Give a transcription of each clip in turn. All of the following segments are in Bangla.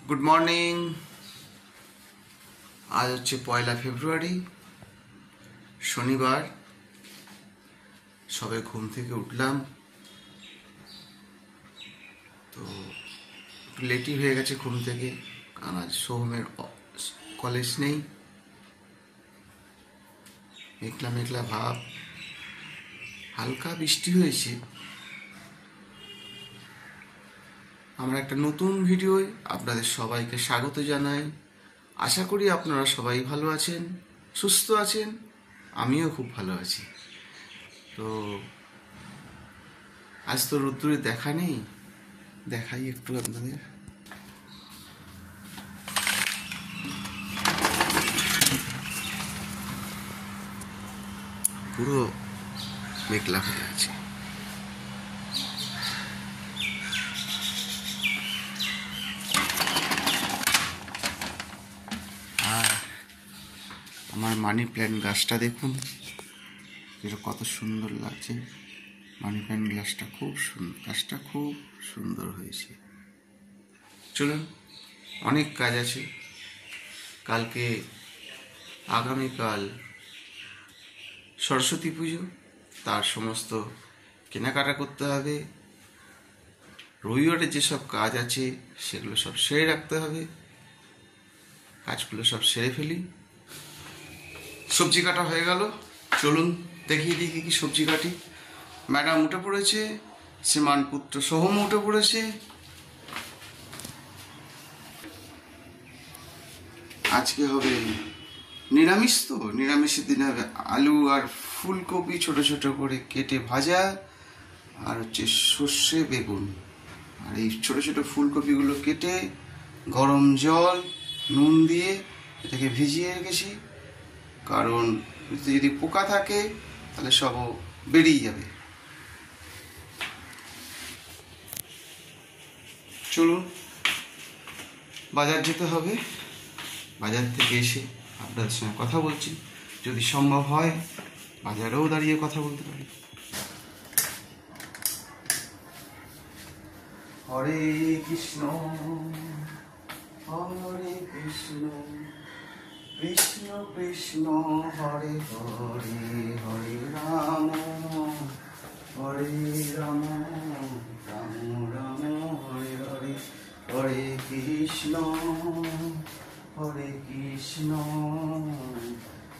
Good morning. আজ হচ্ছে 1 ফেব্রুয়ারি, শনিবার। সবে ঘুম থেকে উঠলাম, তো একটু লেটই হয়ে গেছে ঘুম থেকে, কারণ আজ সোহমের কলেজ নেই। মেঘলা মেঘলা ভাব, হালকা বৃষ্টি হয়েছে। আমরা একটা নতুন ভিডিওয় আপনাদের সবাইকে স্বাগত জানাই। আশা করি আপনারা সবাই ভালো আছেন, সুস্থ আছেন। আমিও খুব ভালো আছি। তো আজ তো রোদ্দুরে দেখা নেই, দেখাই একটু আপনাদের। পুরো মেঘলা হয়ে আছে। আর আমার মানি প্ল্যান্ট গাছটা দেখুন, যেটা কত সুন্দর লাগছে। মানি প্ল্যান্ট গাছটা খুব সুন্দর হয়েছে। চলুন, অনেক কাজ আছে। আগামীকাল সরস্বতী পুজো, তার সমস্ত কেনাকাটা করতে হবে। রবিবারে যেসব কাজ আছে সেগুলো সব সেরে রাখতে হবে। কাজগুলো সব সেরে ফেলি। সবজি কাটা হয়ে গেল, চলুন দেখিয়ে দিই কি সবজি কাটি। ম্যাডাম উঠে পড়েছে, শ্রীমান পুত্র সোহম উঠে পড়েছে। আজকে হবে নিরামিষ, তো নিরামিষের দিন হবে আলু আর ফুলকপি ছোট ছোট করে কেটে ভাজা, আর হচ্ছে সর্ষে বেগুন। আর এই ছোট ছোট ফুলকপিগুলো কেটে গরম জল নুন দিয়ে এটাকে ভিজিয়ে রেখেছি, কারণ যদি পোকা থাকে তাহলে সব বেরিয়ে যাবে। চলুন, বাজার যেতে হবে। বাজার থেকে এসে আপনাদের সঙ্গে কথা বলছি। যদি সম্ভব হয় বাজারেও দাঁড়িয়ে কথা বলতে পারি। হরে কৃষ্ণ হরে কৃষ্ণ কৃষ্ণ কৃষ্ণ হরে হরে, হরে রাম হরে রাম রাম রাম হরে হরে, হরে কৃষ্ণ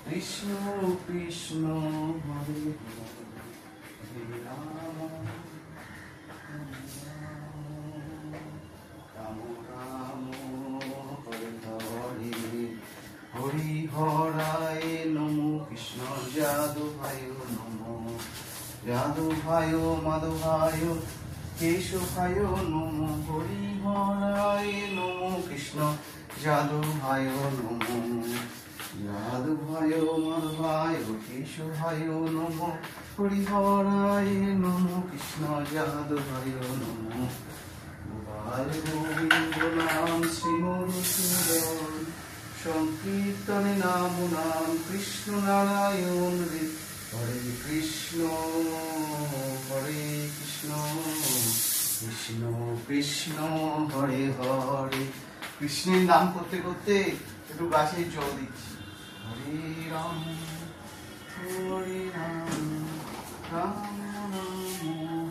কৃষ্ণ কৃষ্ণ হরে হরে রাম রাম রাম হরে হরে, হরি হরায় নমো কৃষ্ণ যাদবায় নমো, যাদবায় মাধবায় কেশবায় নমো, হরি হরায় নমো কৃষ্ণ যাদবায় নমো, যাদবায় মাধবায় কেশবায় নমো, হরি হরায় নমো কৃষ্ণ যাদবায় নমো। গোবিন্দ নাম শ্রীমধুসূদন, সংকীর্তনে নাম নাম কৃষ্ণ নারায়ণ রে। হরে কৃষ্ণ কৃষ্ণ কৃষ্ণ হরে হরে। কৃষ্ণের নাম করতে করতে একটু গাছে জল দিচ্ছি। হরে রাম রাম রাম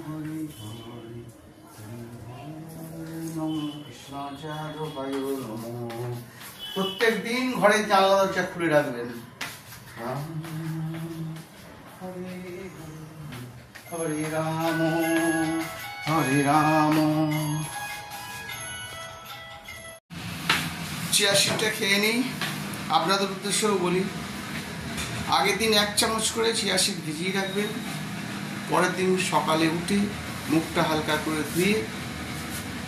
হরে হরে, নমো কৃষ্ণ যাদবায় নমো। প্রত্যেক দিন ঘরের জানলা দরজা খুলে রাখবেন। হরে হরে রাম হরে রাম। চিয়া সিডটা খেয়ে নিই, আপনাদের উদ্দেশ্যেও বলি। আগের দিন 1 চামচ করে চিয়া সিড ভিজিয়ে রাখবেন। পরের দিন সকালে উঠে মুখটা হালকা করে ধুয়ে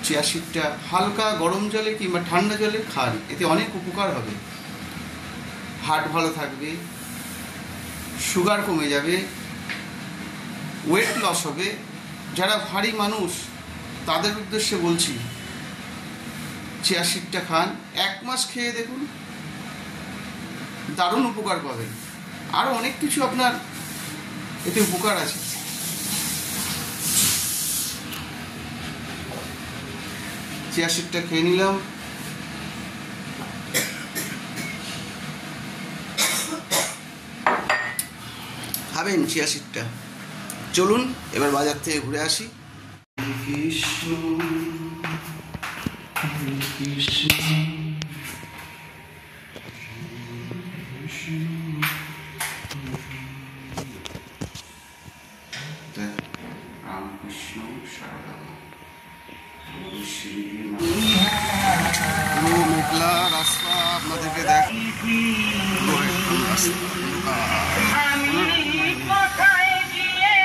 চিয়া সিডটা হালকা গরম জলে কিংবা ঠান্ডা জলে খান, এতে অনেক উপকার হবে। হার্ট ভালো থাকবে, সুগার কমে যাবে, ওয়েট লস হবে। যারা ভারী মানুষ তাদের উদ্দেশ্যে বলছি, চিয়া সিডটা খান। 1 মাস খেয়ে দেখুন, দারুণ উপকার পাবেন। আরও অনেক কিছু আপনার এতে উপকার আছে। চিয়া সিডটা খেয়ে নিলাম। খাবেন চিয়া সিডটা। চলুন এবার বাজার থেকে ঘুরে আসি। কৃষ্ণ কৃষ্ণ রামকৃষ্ণ সারদা মেঘলা রাস্তা আপনাদেরকে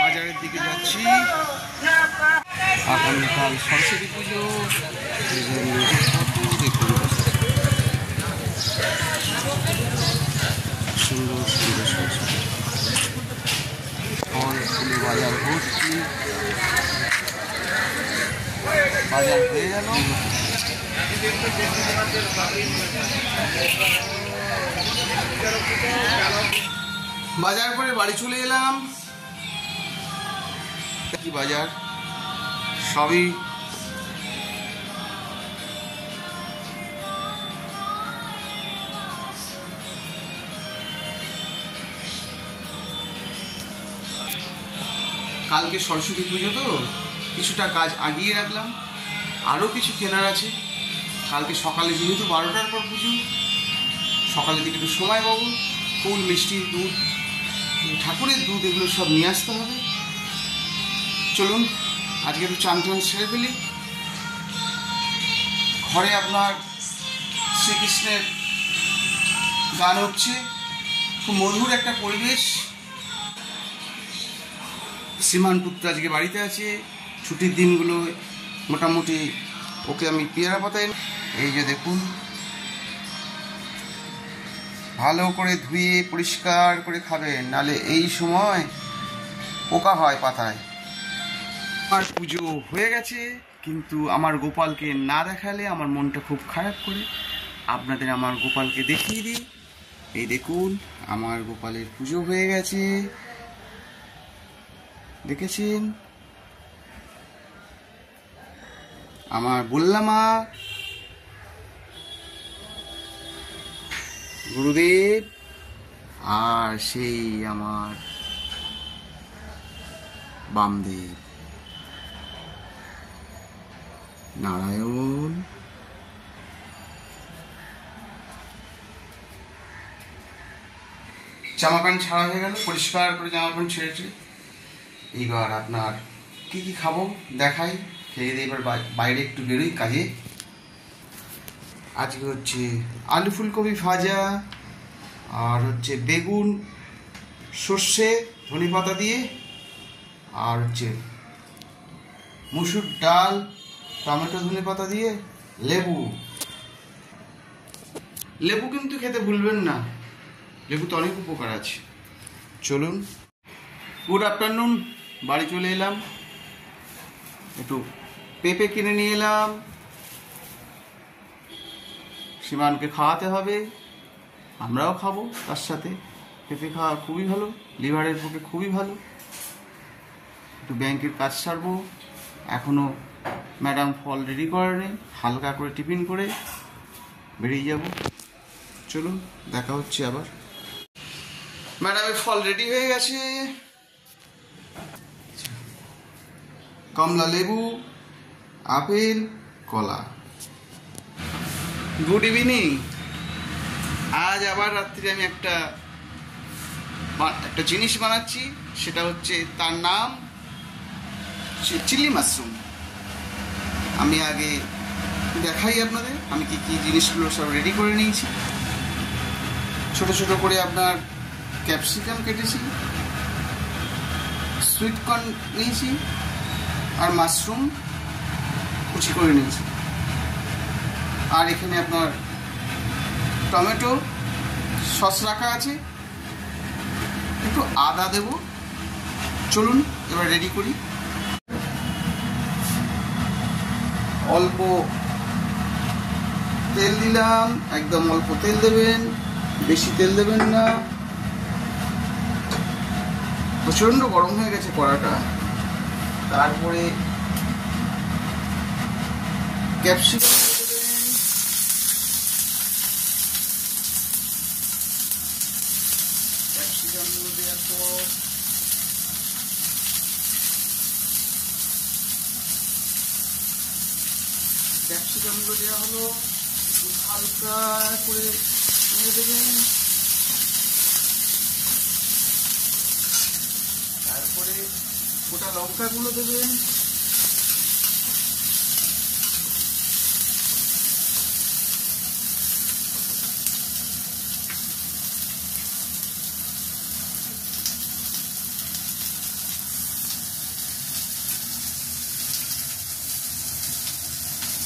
বাজারের দিকে যাচ্ছি। আগামীকাল সরস্বতী পুজো, দেখুন সুন্দর সুন্দর সরস্বতী ফল ফুলে বাজার ভর্তি। বাজার হয়ে গেল। বাজার করে বাড়ি চলে এলাম। কি বাজার সবই কালকে সরস্বতী পুজো তো কিছুটা কাজ আগিয়ে রাখলাম, আরও কিছু কেনার আছে। কালকে সকালে যেহেতু 12টার পর পুজো, সকালের দিকে একটু সময় পাবো। ফুল, মিষ্টি, দুধ, ঠাকুরের দুধ এগুলো সব নিয়ে আসতে হবে। চলুন আজকে একটু চান টান সেরে ফেলি। ঘরে আপনার শ্রীকৃষ্ণের গান হচ্ছে, খুব মধুর একটা পরিবেশ। শ্রীমান পুত্র আজকে বাড়িতে আছে, ছুটির দিনগুলো মোটামুটি ওকে আমি পেয়ারা পাতায়, এই যে দেখুন ভালো করে ধুয়ে পরিষ্কার করে খাবেন, নালে এই সময় পোকা হয় পাতায়। আমার পুজো হয়ে গেছে, কিন্তু আমার গোপালকে না দেখালে আমার মনটা খুব খারাপ করে। আপনাদের আমার গোপালকে দেখিয়ে দিই। এই দেখুন আমার গোপালের পুজো হয়ে গেছে, দেখেছেন? আমার বললাম গুরুদেব, আর সেই আমার বামদেব নারায়ণ। জামা প্যান্ট ছাড়া হয়ে গেল, পরিষ্কার করে জামা প্যান্ট ছেড়েছে। এইবার আপনার কি কি খাবো দেখাই, খেয়ে দিয়ে এবার বাইরে একটু বেরোই কাজে। আজকে হচ্ছে আলু ফুলকপি ভাজা, আর হচ্ছে বেগুন সর্ষে ধনেপাতা দিয়ে, আর হচ্ছে মুসুর ডাল টমেটো ধনেপাতা দিয়ে, লেবু। লেবু কিন্তু খেতে ভুলবেন না, লেবুতে অনেক উপকার আছে। চলুন, গুড আফটারনুন। বাড়ি চলে এলাম, একটু পেঁপে কিনে নিয়ে এলাম। সীমানকে খাওয়াতে হবে, আমরাও খাবো তার সাথে। পেঁপে খাওয়া খুবই ভালো, লিভারের পক্ষে খুবই ভালো। একটু ব্যাংকের কাজ সারবো, এখনও ম্যাডাম ফল রেডি করেনি, হালকা করে টিফিন করে বেরিয়ে যাব। চলুন দেখা হচ্ছে আবার। ম্যাডামের ফল রেডি হয়ে গেছে, কমলা লেবু, আপেল, কলা। Good evening. আজ আবার রাত্রে আমি একটা জিনিস বানাচ্ছি, সেটা হচ্ছে তার নাম চিলি মাশরুম। আমি আগে দেখাই আপনাদের আমি কি কি জিনিসগুলো সব রেডি করে নিয়েছি। ছোট ছোট করে আপনার ক্যাপসিকাম কেটেছি, সুইট কর্ন নিয়েছি, আর মাশরুম কুচি করে নিয়েছি। আর এখানে আপনার টমেটো সস রাখা আছে, একটু আদা দেব। চলুন এবার রেডি করি। অল্প তেল দিলাম, একদম অল্প তেল দেবেন, বেশি তেল দেবেন না। প্রচন্ড গরম হয়ে গেছে কড়াটা। তারপরে ক্যাপসিকাম দেবেন, ক্যাপসিকামগুলো দেওয়ার পর ক্যাপসিকামগুলো দেওয়া হলো, একটু হালকা করে নেড়ে দেবেন। তারপরে গোটা লঙ্কাগুলো দেবেন।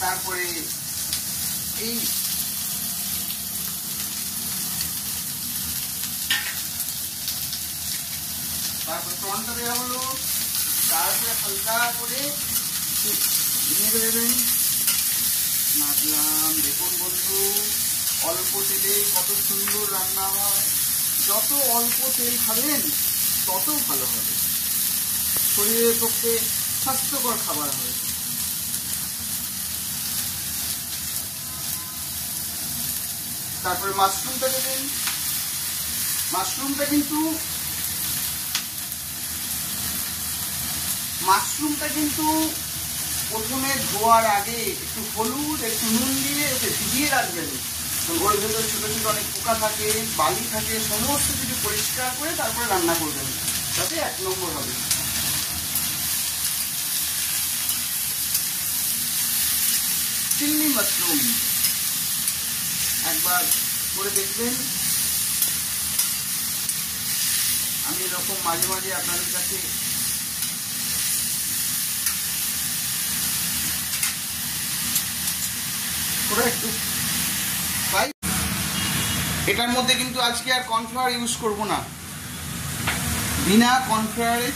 তারপরে এই তারপরে টনটা দেওয়া হলো, তারপরে হালকা করে নেড়ে দেবেন। নাচলাম। দেখুন বন্ধু, অল্প তেলে কত সুন্দর রান্না হয়। যত অল্প তেল খাবেন তত ভালো হবে, শরীরের পক্ষে স্বাস্থ্যকর খাবার হবে। তারপরে মাশরুমটা দেবেন। মাশরুমটা কিন্তু প্রথমে ধোয়ার আগে একটু হলুদ একটু নুন দিয়ে ওকে ভিজিয়ে রাখবেন। ওর ভেতরে ছোটো ছোটো অনেক পোকা থাকে, বালি থাকে, সমস্ত কিছু পরিষ্কার করে তারপরে রান্না করবেন, তাতে 1 নম্বর হবে। চিল্লি মাশরুম একবার করে দেখবেন। আমি এরকম মাঝে মাঝে আপনাদের কাছে একটু ফ্রাই। এটার মধ্যে কিন্তু আজকে আর কর্নফ্লাওয়ার ইউজ করব না, বিনা কর্নফ্লাওয়ারে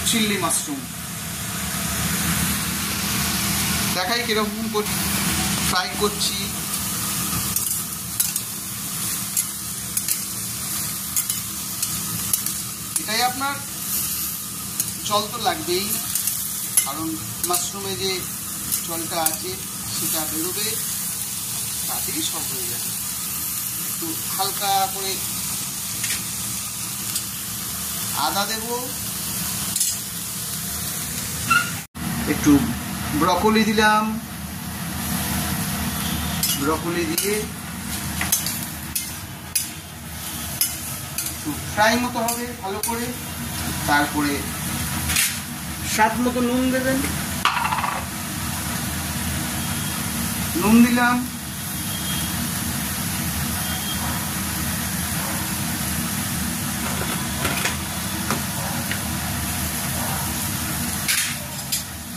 চিল্লি মাশরুম। দেখাই কিরকম ফ্রাই করছি। এটাই আপনার জল তো লাগবেই, কারণ মাশরুমে যে জলটা আছে সেটা বেরোবে, তাতেই সব হয়ে যাবে। একটু হালকা করে আদা দেব, একটু ব্রকলি দিলাম, ব্রকলি দিয়ে একটু ফ্রাই মতো হবে ভালো করে। তারপরে স্বাদ মতো নুন দেবেন, নুন দিলাম।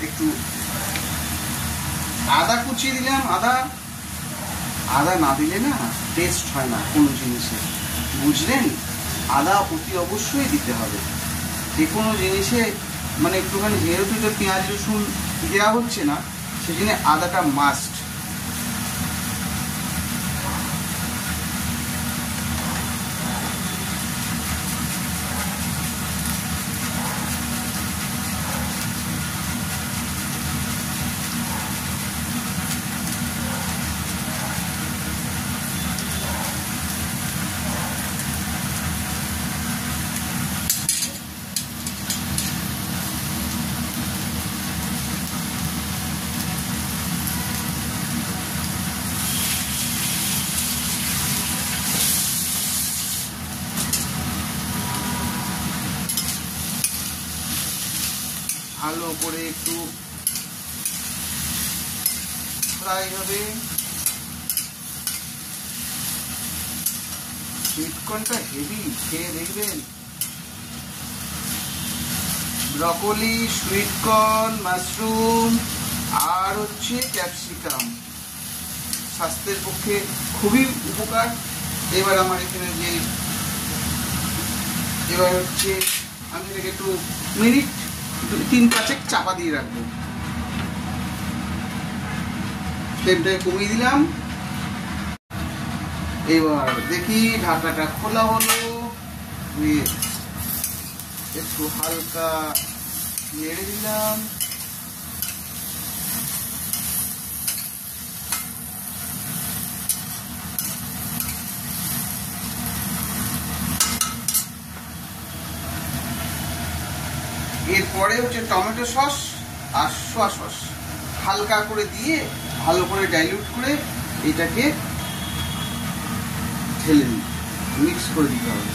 একটু আদা কুচিয়ে দিলাম। আদা না দিলে না টেস্ট হয় না কোনো জিনিসে, বুঝলেন? আদা অতি অবশ্যই দিতে হবে যে কোনো জিনিসে। মানে একটুখানি যেহেতু এটা পেঁয়াজ রসুন দেওয়া হচ্ছে না, সেজন্য আদাটা মাস্ট। ভালো করে একটু ফ্রাই হবে। সুইট কর্নটা হেভি, খেয়ে দেখবেন। ব্রকলি, সুইট কর্ন, মাশরুম আর হচ্ছে ক্যাপসিকাম স্বাস্থ্যের পক্ষে খুবই উপকার। এবার আমার এখানে যে এবার হচ্ছে আমি এটাকে একটু মিনিট 3-5 চাপা দিয়ে রাখবো। ফ্লেমটাকে কমিয়ে দিলাম। এবার দেখি ঢাকাটা খোলা হলো, একটু হালকা নেড়ে দিলাম। এরপরে হচ্ছে টমেটো সস আর সোয়া সস হালকা করে দিয়ে ভালো করে ডাইলিউট করে এটাকে ঢেলে নিই, মিক্স করে দিতে হবে।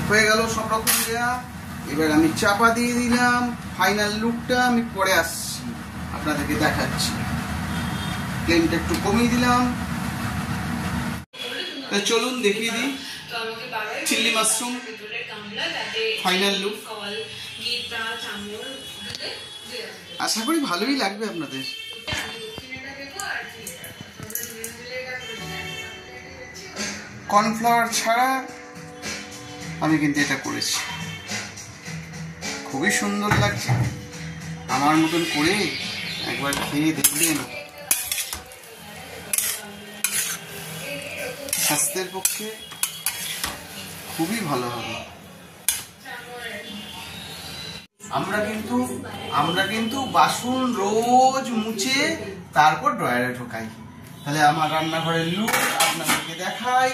হয়ে গেল সব রকম দেয়া। এবার আমি চাপা দিয়ে দিলাম। ফাইনাল লুকটা আমি পরে আসছি, আপনাদেরকে দেখাচ্ছি। ফ্লেমটা একটু কমিয়ে দিলাম। চলুন দেখিয়ে দিই চিল্লি মাশরুম ফাইনাল লুক। আশা করি ভালোই লাগবে আপনাদের। কর্নফ্লাওয়ার ছাড়া আমি কিন্তু এটা করেছি, খুবই সুন্দর লাগছে। আমার মতন করে একবার খেয়ে দেখবেন, স্বাস্থ্যের পক্ষে খুবই ভালো হবে। আমরা কিন্তু বাসন রোজ মুছে তারপর ড্রয়ারে ঢোকাই। তাহলে আমার রান্নাঘরের লুক আপনাদেরকে দেখাই।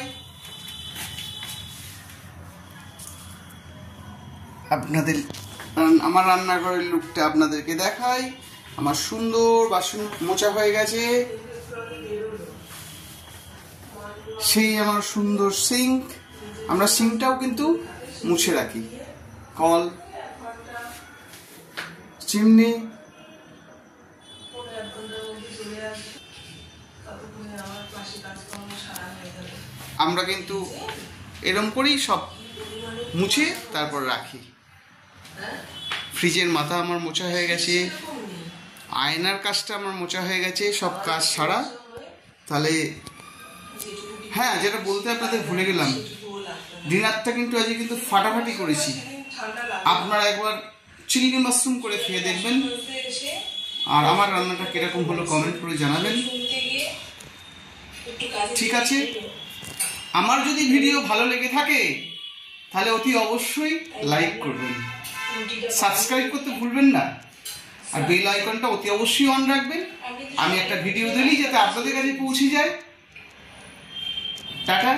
আমার রান্নাঘরের লুকটা আপনাদেরকে দেখাই। আমার সুন্দর বাসন মোছা হয়ে গেছে, সেই আমার সুন্দর সিঙ্ক। আমরা সিঙ্কটাও কিন্তু মুছে রাখি। কল, চিমনি, আমরা কিন্তু এরকম করেই সব মুছে তারপর রাখি। ফ্রিজের মাথা আমার মোছা হয়ে গেছে, আয়নার কাজটা আমার মোছা হয়ে গেছে, সব কাজ ছাড়া। তাহলে হ্যাঁ, যেটা বলতে আপনাদের ভুলে গেলাম, ডিনারটা কিন্তু আজকে কিন্তু ফাটাফাটি করেছি। আপনারা একবার চিংড়ি মাশরুম করে খেয়ে দেখবেন, আর আমার রান্নাটা কিরকম হলো কমেন্ট করে জানাবেন। ঠিক আছে, আমার যদি ভিডিও ভালো লেগে থাকে তাহলে অতি অবশ্যই লাইক করবেন, সাবস্ক্রাইব করতে ভুলবেন না, আর বেল আইকনটা অতি অবশ্যই অন রাখবেন। আমি একটা ভিডিও দিলেই যাতে আপনাদের কাছে পৌঁছে যায়। টাটা।